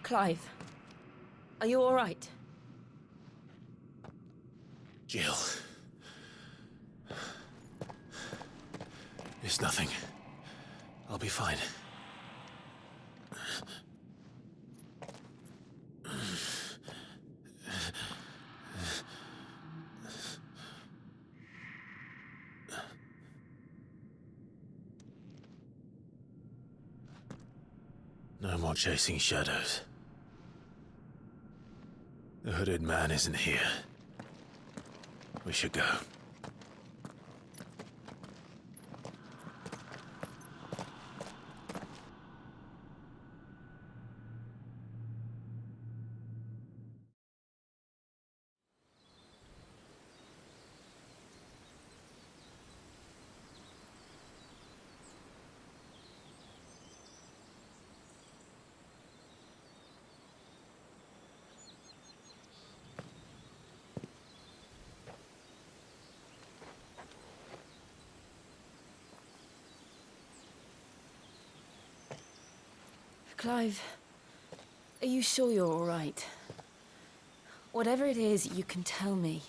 Clive, are you all right? Jill. It's nothing. I'll be fine. No more chasing shadows. The hooded man isn't here. We should go. Clive, are you sure you're all right? Whatever it is, you can tell me.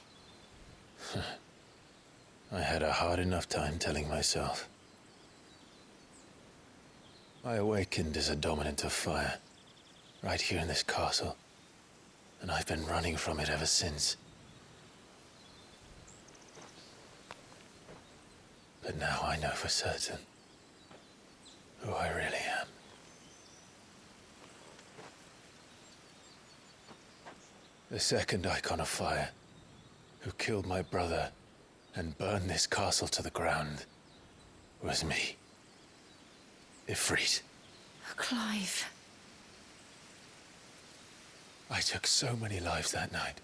I had a hard enough time telling myself. I awakened as a dominant of fire, right here in this castle, and I've been running from it ever since. But now I know for certain who I really am. The second icon of fire, who killed my brother and burned this castle to the ground, was me. Ifrit. Clive. I took so many lives that night,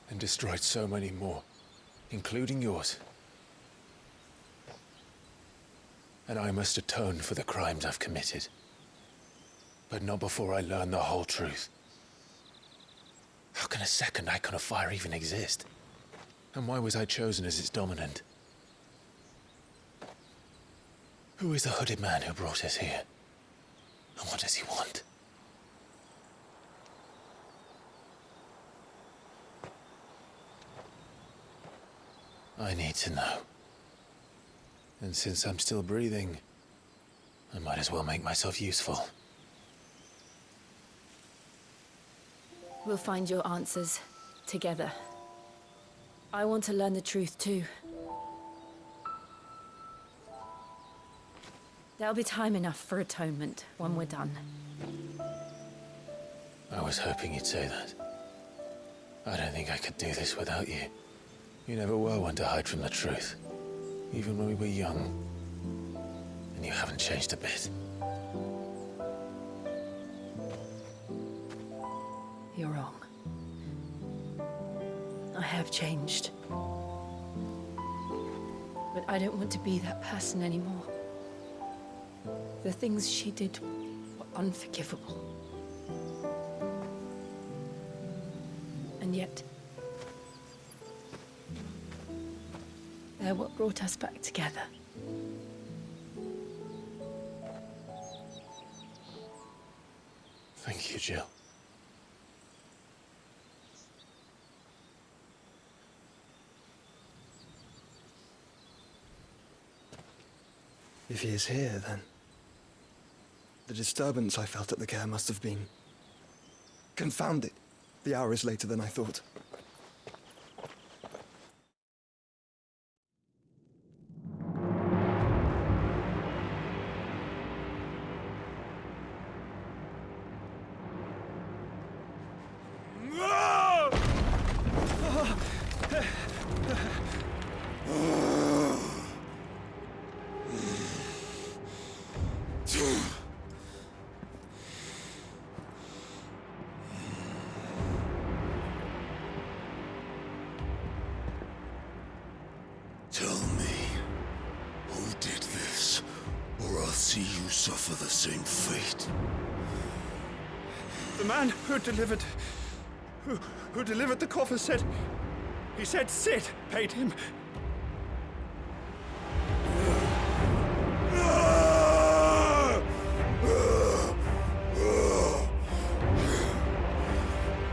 and destroyed so many more, including yours. And I must atone for the crimes I've committed. But not before I learn the whole truth. How can a second icon of fire even exist? And why was I chosen as its dominant? Who is the hooded man who brought us here? And what does he want? I need to know. And since I'm still breathing, I might as well make myself useful. We'll find your answers together. I want to learn the truth too. There'll be time enough for atonement when we're done. I was hoping you'd say that. I don't think I could do this without you. You never were one to hide from the truth, even when we were young. And you haven't changed a bit. You're wrong. I have changed. But I don't want to be that person anymore. The things she did were unforgivable. And yet, they're what brought us back together. Thank you, Jill. If he is here, then the disturbance I felt at the care must have been confounded. The hour is later than I thought. Tell me, who did this, or I'll see you suffer the same fate. The man who delivered the coffin said Sid paid him.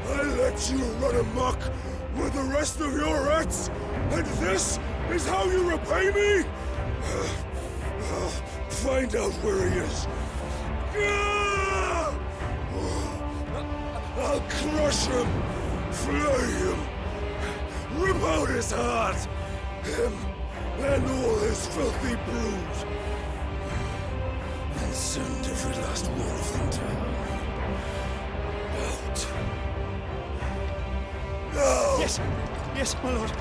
I let you run amok with the rest of your rats, and this is how you repay me? Find out where he is. I'll crush him, flay him, rip out his heart, him and all his filthy brood, and send every last one of them down. Out. Now! Yes, my lord.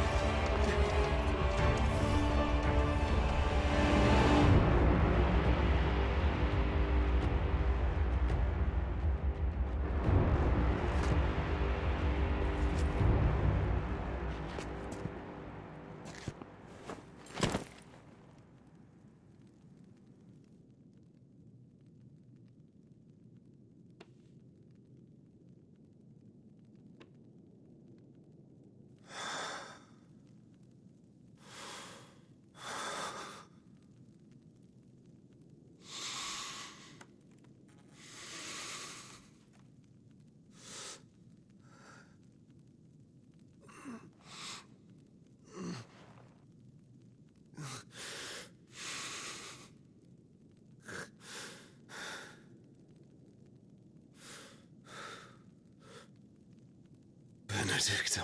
Benedicta.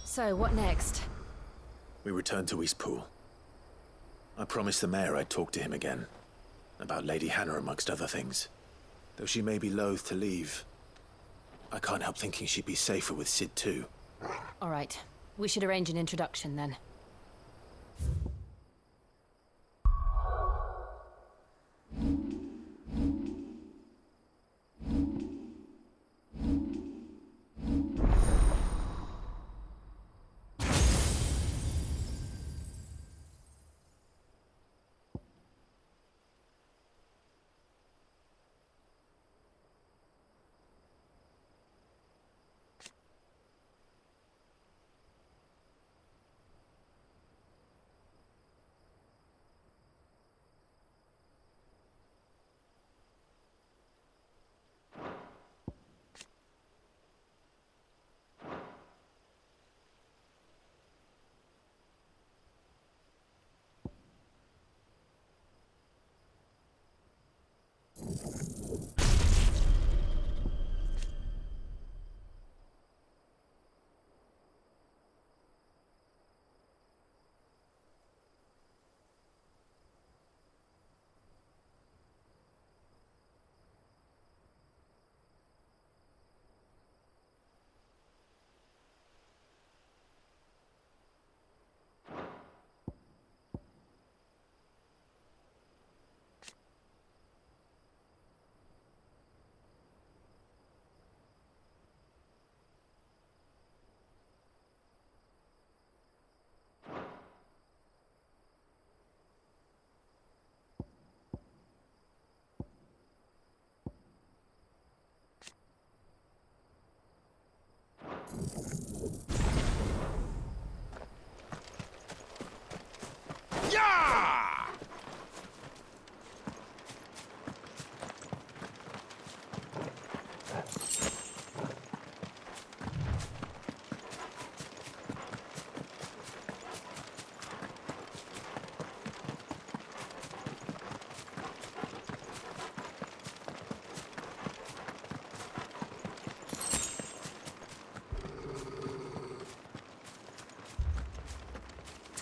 So, what next? We return to Eastpool. I promised the mayor I'd talk to him again. About Lady Hannah, amongst other things. Though she may be loath to leave, I can't help thinking she'd be safer with Sid too. All right. We should arrange an introduction then.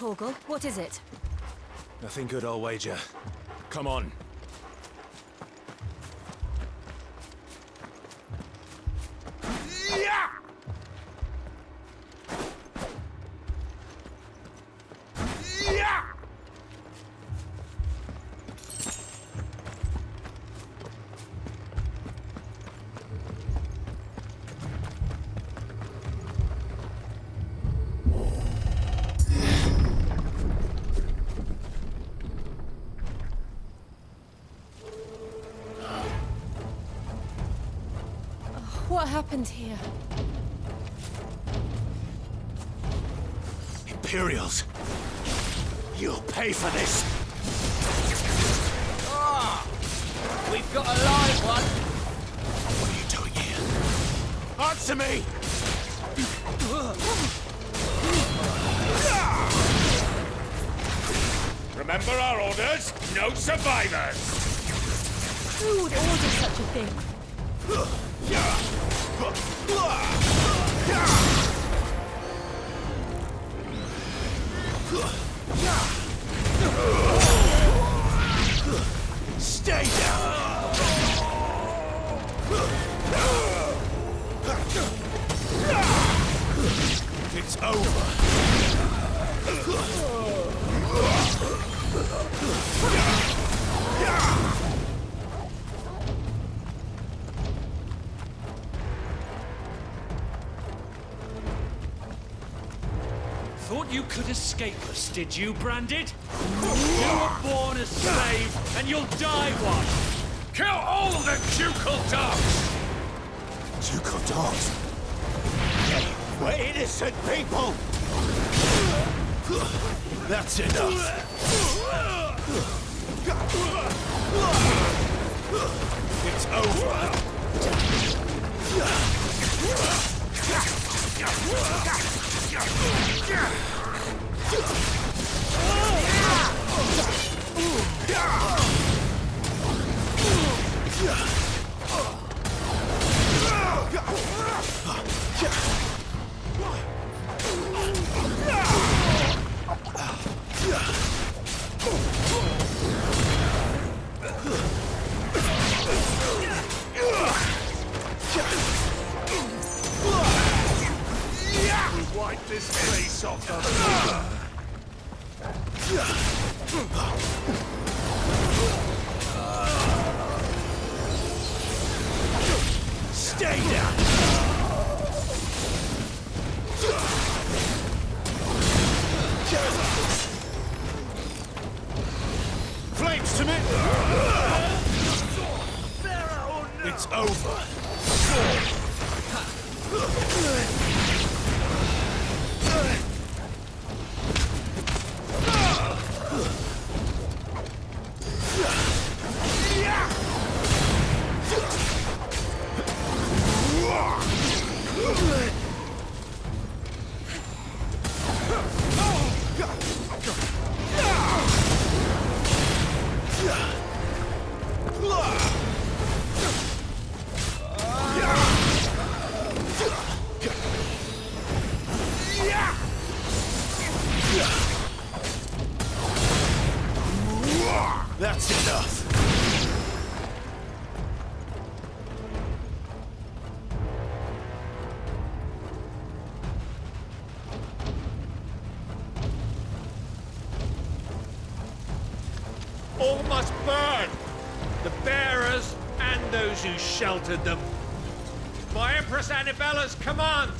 Torgal, what is it? Nothing good, I'll wager. Come on. Yeah! Yeah! What happened here? Imperials! You'll pay for this! We've got a live one! What are you doing here? Answer me! Remember our orders? No survivors! Who would order such a thing? Stay down! It's over. Thought you could escape us, did you, Branded? You were born a slave, and you'll die one! Kill all the ducal dogs! Ducal dogs? We're innocent people! That's enough! It's over! Wipe this place off the... Stay down! Flames to me! It's over! That's enough! All must burn! The bearers and those who sheltered them. By Empress Annibella's command!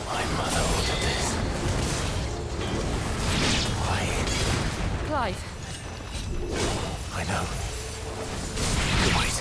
My mother ordered this. Why? Clive, I know. Wait.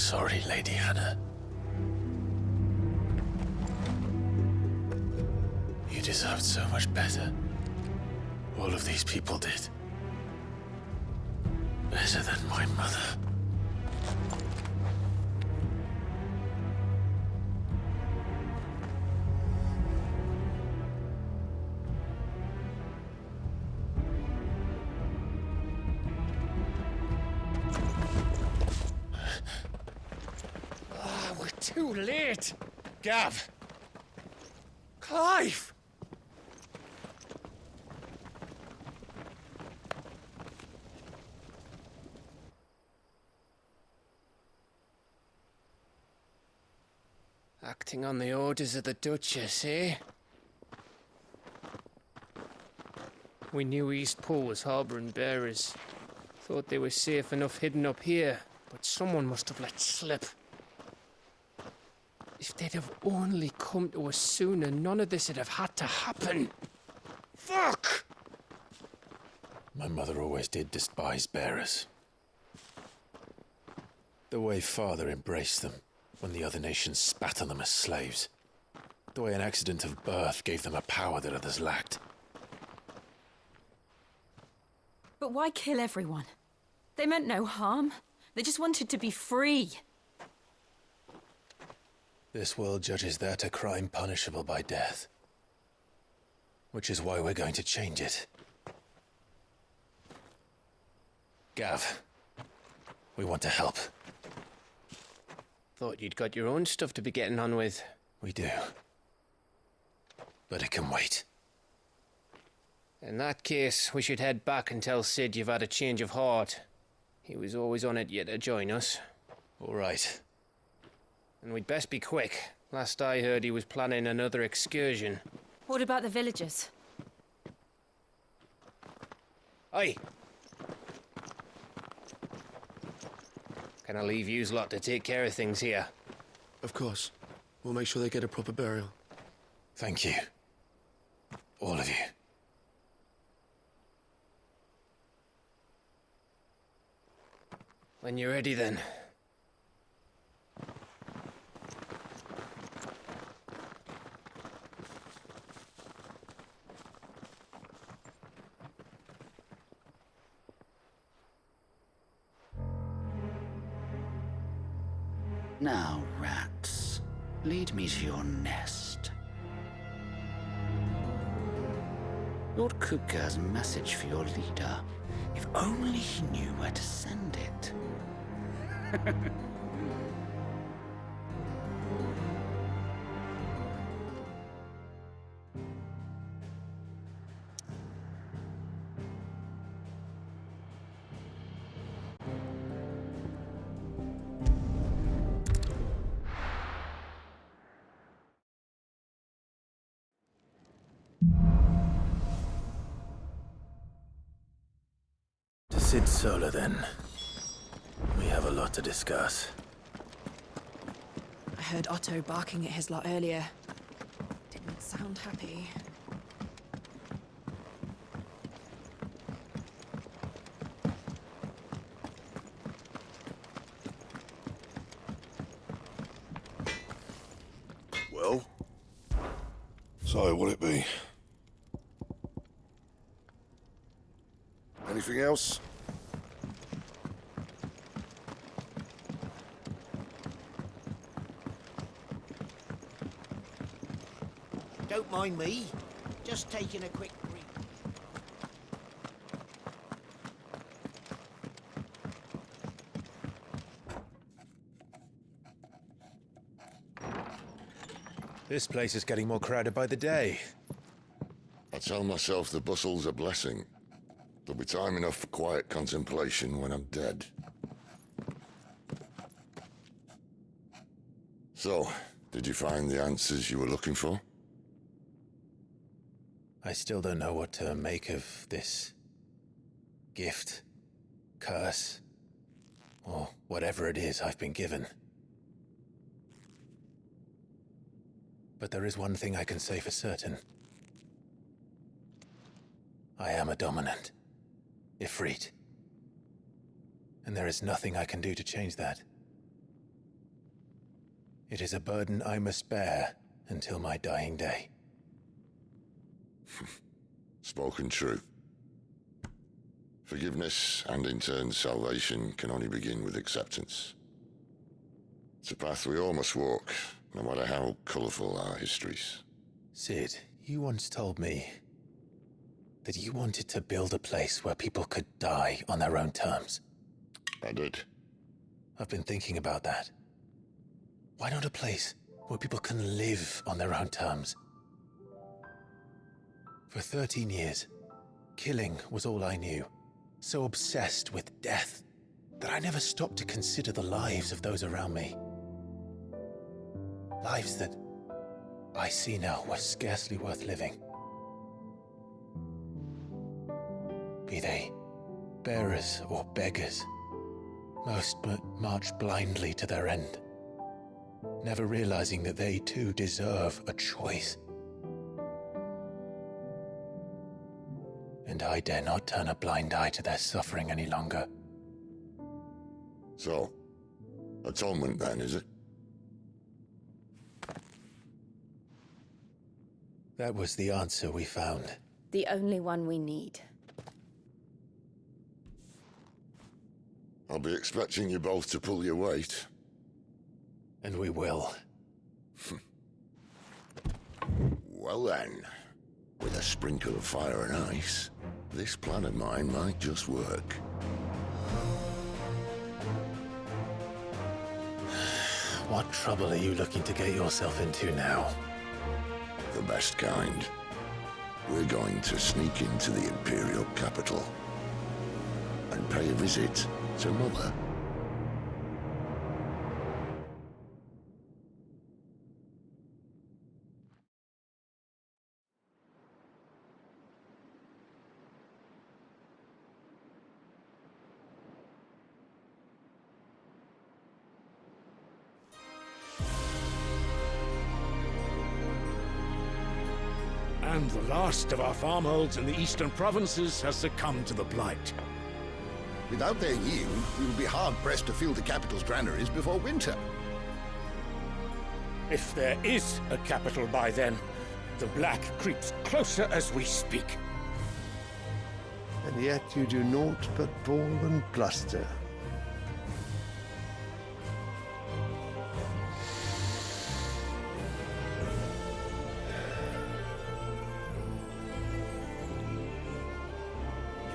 sorry, Lady Hannah. You deserved so much better. All of these people did. Better than my mother. We're too late. Gav! Clive! Acting on the orders of the Duchess, eh? We knew Eastpool was harbouring bearers. Thought they were safe enough hidden up here, but someone must have let slip. If they'd have only come to us sooner, none of this would have had to happen. Fuck! My mother always did despise bearers. The way Father embraced them when the other nations spat on them as slaves. The way an accident of birth gave them a power that others lacked. But why kill everyone? They meant no harm. They just wanted to be free. This world judges that a crime punishable by death. Which is why we're going to change it. Gav, we want to help. Thought you'd got your own stuff to be getting on with. We do. But it can wait. In that case, we should head back and tell Sid you've had a change of heart. He was always on it yet to join us. All right. And we'd best be quick. Last I heard, he was planning another excursion. What about the villagers? Aye. Can I leave yous lot to take care of things here? Of course. We'll make sure they get a proper burial. Thank you. All of you. When you're ready, then. Now, rats, lead me to your nest. Lord Kupka has a message for your leader. If only he knew where to send it. To Sid Solar, then. We have a lot to discuss. I heard Otto barking at his lot earlier. Didn't sound happy. Well? So, what'll it be? Anything else? Don't mind me. Just taking a quick break. This place is getting more crowded by the day. I tell myself the bustle's a blessing. There'll be time enough for quiet contemplation when I'm dead. So, did you find the answers you were looking for? I still don't know what to make of this gift, curse, or whatever it is I've been given. But there is one thing I can say for certain. I am a dominant, Ifrit. And there is nothing I can do to change that. It is a burden I must bear until my dying day. Spoken true. Forgiveness and in turn salvation can only begin with acceptance. It's a path we all must walk, no matter how colourful our histories. Sid, you once told me that you wanted to build a place where people could die on their own terms. I did. I've been thinking about that. Why not a place where people can live on their own terms? For 13 years, killing was all I knew. So obsessed with death that I never stopped to consider the lives of those around me. Lives that I see now were scarcely worth living. Be they bearers or beggars, most march blindly to their end, never realizing that they too deserve a choice. And I dare not turn a blind eye to their suffering any longer. So, atonement then, is it? That was the answer we found. The only one we need. I'll be expecting you both to pull your weight. And we will. Well then, with a sprinkle of fire and ice, this plan of mine might just work. What trouble are you looking to get yourself into now? The best kind. We're going to sneak into the Imperial capital and pay a visit to Mother. And the last of our farmholds in the eastern provinces has succumbed to the blight. Without their yield, we will be hard-pressed to fill the capital's granaries before winter. If there is a capital by then, the black creeps closer as we speak. And yet you do naught but bawl and bluster.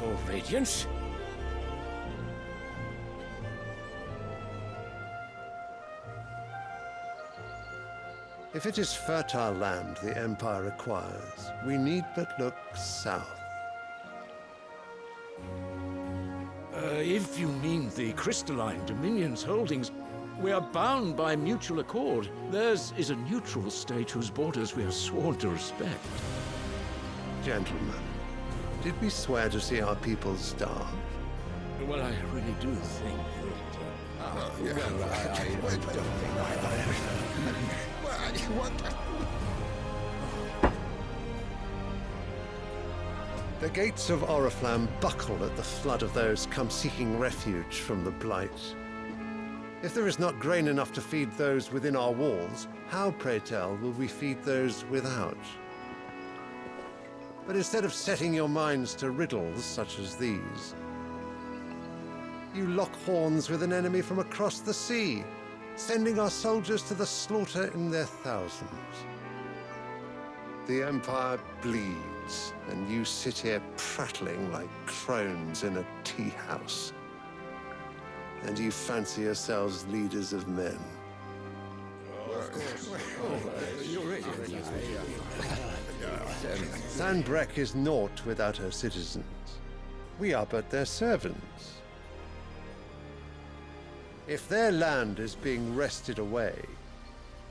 Your Radiance? If it is fertile land the Empire requires, we need but look south. If you mean the crystalline Dominion's holdings, we are bound by mutual accord. Theirs is a neutral state whose borders we are sworn to respect. Gentlemen, did we swear to see our people starve? Well, I really do think The gates of Oriflamme buckle at the flood of those come seeking refuge from the Blight. If there is not grain enough to feed those within our walls, how, pray tell, will we feed those without? But instead of setting your minds to riddles such as these, you lock horns with an enemy from across the sea, sending our soldiers to the slaughter in their thousands. The Empire bleeds, and you sit here prattling like crones in a tea house. And you fancy yourselves leaders of men. Sandbreck is naught without her citizens. We are but their servants. If their land is being wrested away,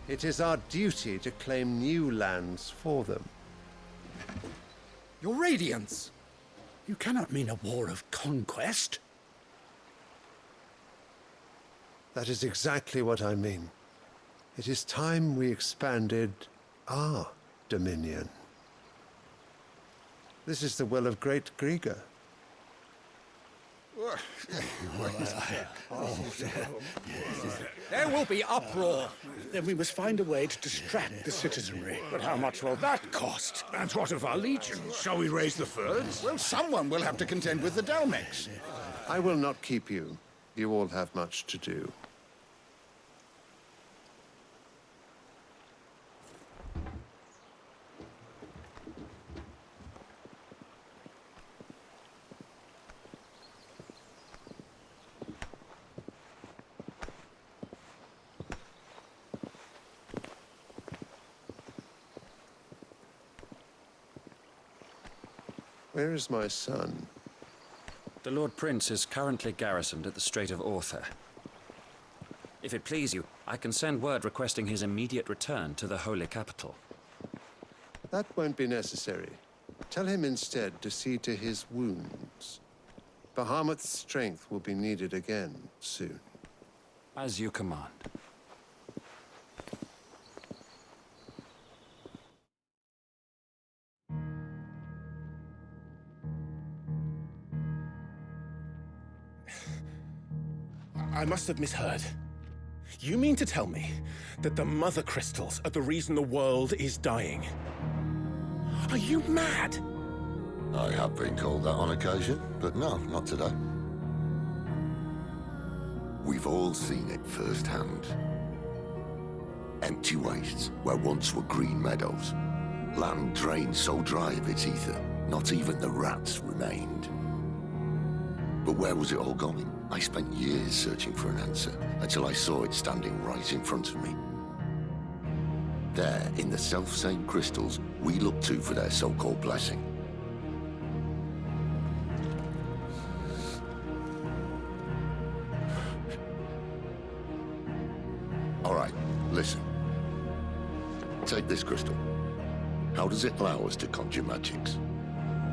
it is our duty to claim new lands for them. Your Radiance! You cannot mean a war of conquest. That is exactly what I mean. It is time we expanded our dominion. This is the will of great Grieger. There will be uproar. Then we must find a way to distract the citizenry. But how much will that cost? And what of our legions? Shall we raise the thirds? Well, someone will have to contend with the Dalmex. I will not keep you. You all have much to do. Where is my son? The Lord Prince is currently garrisoned at the Strait of Arthur. If it please you, I can send word requesting his immediate return to the Holy Capital. That won't be necessary. Tell him instead to see to his wounds. Bahamut's strength will be needed again soon. As you command. I must have misheard. You mean to tell me that the mother crystals are the reason the world is dying? Are you mad? I have been called that on occasion, but no, not today. We've all seen it firsthand. Empty wastes where once were green meadows. Land drained so dry of its ether, not even the rats remained. But where was it all going? I spent years searching for an answer, until I saw it standing right in front of me. There, in the self-same crystals we look to for their so-called blessing. All right, listen. Take this crystal. How does it allow us to conjure magics?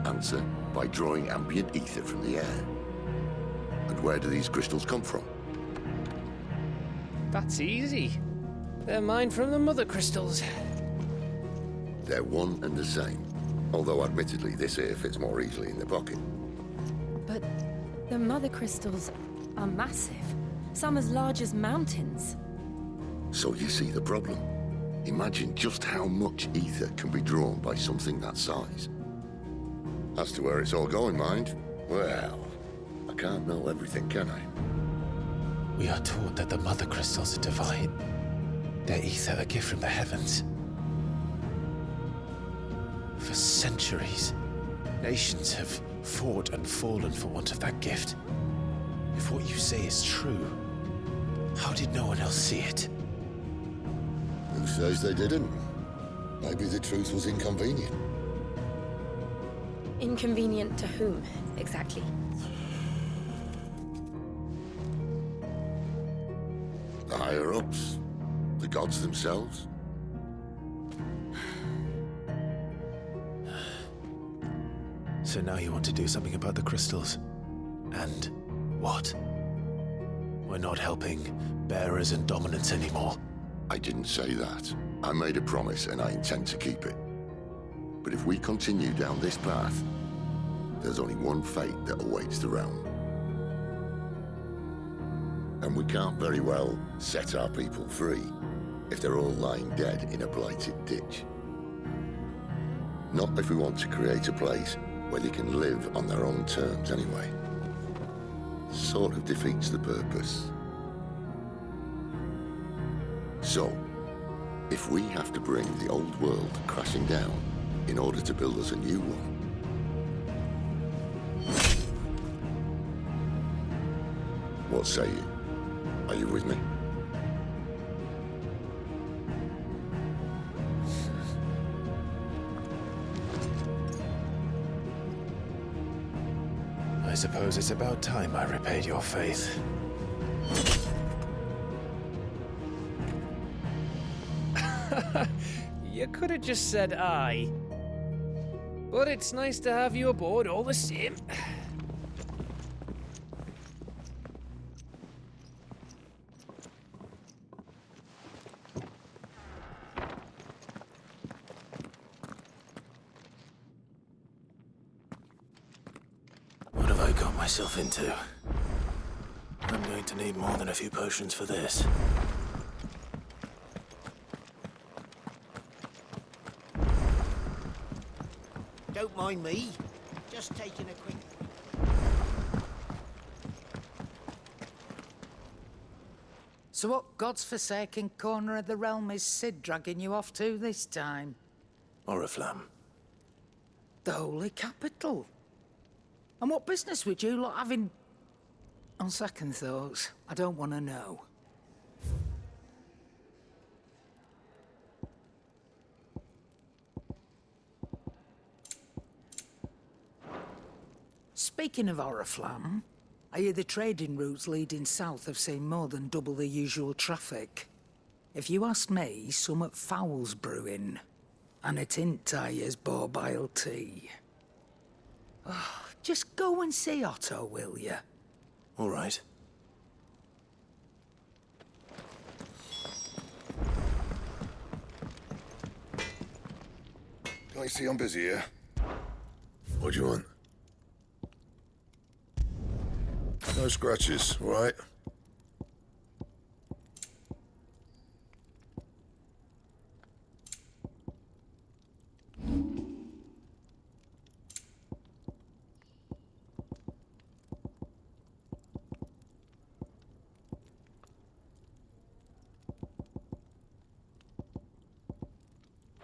Answer, by drawing ambient ether from the air. And where do these crystals come from? That's easy. They're mined from the mother crystals. They're one and the same. Although admittedly this here fits more easily in the pocket. But the mother crystals are massive. Some as large as mountains. So you see the problem. Imagine just how much ether can be drawn by something that size. As to where it's all going, mind, well, I can't know everything, can I? We are taught that the mother crystals are divine. Their ether a gift from the heavens. For centuries, nations have fought and fallen for want of that gift. If what you say is true, how did no one else see it? Who says they didn't? Maybe the truth was inconvenient. Inconvenient to whom, exactly? The higher-ups? The gods themselves? So now you want to do something about the crystals. And what? We're not helping bearers and dominants anymore. I didn't say that. I made a promise and I intend to keep it. But if we continue down this path, there's only one fate that awaits the realm. And we can't very well set our people free if they're all lying dead in a blighted ditch. Not if we want to create a place where they can live on their own terms anyway. Sort of defeats the purpose. So, if we have to bring the old world crashing down in order to build us a new one, what say you? Are you with me? I suppose it's about time I repaid your faith. You could have just said aye. But it's nice to have you aboard all the same. What have I got myself into? I'm going to need more than a few potions for this. Don't mind me. Just taking a quick... So what God's forsaken corner of the realm is Sid dragging you off to this time? Oriflamme. The Holy Capital. And what business would you lot having... On second thoughts, I don't want to know. Speaking of Oriflamme, I hear the trading routes leading south have seen more than double the usual traffic. If you ask me, summat foul's brewing. And it ain't Tyre's borbile tea. Oh, just go and see Otto, will you? All right. Can't you see I'm busy here? What do you want? No scratches, all right?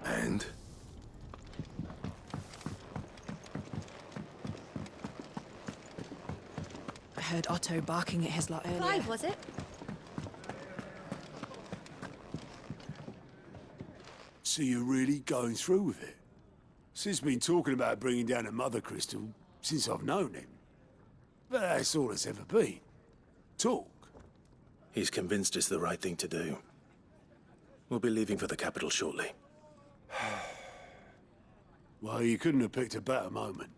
And? I heard Otto barking at his lot earlier. Clive, was it? So you're really going through with it? Sid's been talking about bringing down a mother crystal since I've known him. But that's all it's ever been. Talk. He's convinced it's the right thing to do. We'll be leaving for the capital shortly. Well, you couldn't have picked a better moment.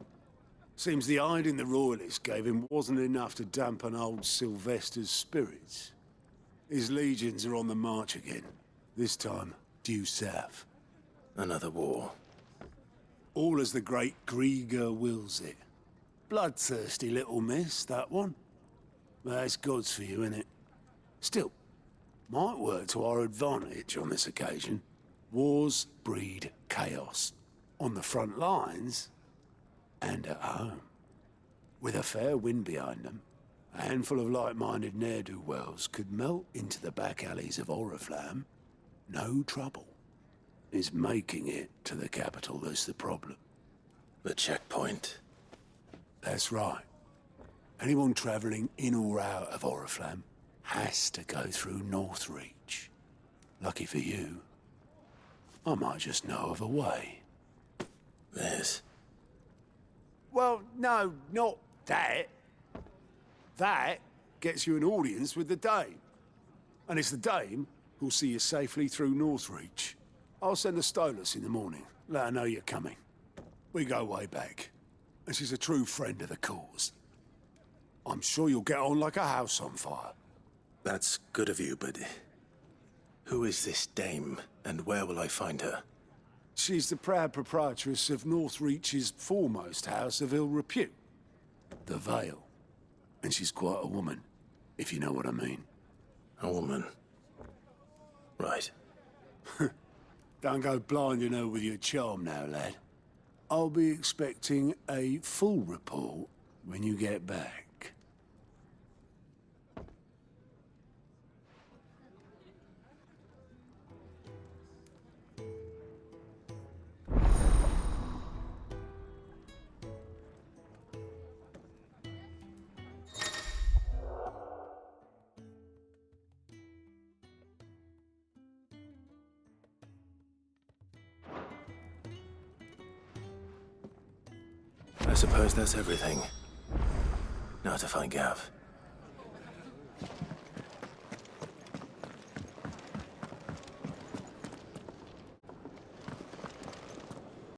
Seems the hiding the Royalists gave him wasn't enough to dampen old Sylvester's spirits. His legions are on the march again. This time, due south. Another war. All as the great Grieger wills it. Bloodthirsty little miss, that one. But that's God's for you, innit? Still, might work to our advantage on this occasion. Wars breed chaos. On the front lines, and at home. With a fair wind behind them, a handful of like-minded ne'er-do-wells could melt into the back alleys of Oriflamme. No trouble. It's making it to the capital that's the problem. The checkpoint. That's right. Anyone travelling in or out of Oriflamme has to go through Northreach. Lucky for you, I might just know of a way. This? Well, no, not that. That gets you an audience with the Dame. And it's the Dame who'll see you safely through Northreach. I'll send a Stolas in the morning. Let her know you're coming. We go way back. And she's a true friend of the cause. I'm sure you'll get on like a house on fire. That's good of you, but... who is this Dame, and where will I find her? She's the proud proprietress of Northreach's foremost house of ill repute, the Vale. And she's quite a woman, if you know what I mean. A woman? Right. Don't go blinding her with your charm now, lad. I'll be expecting a full report when you get back. I suppose that's everything. Now to find Gav.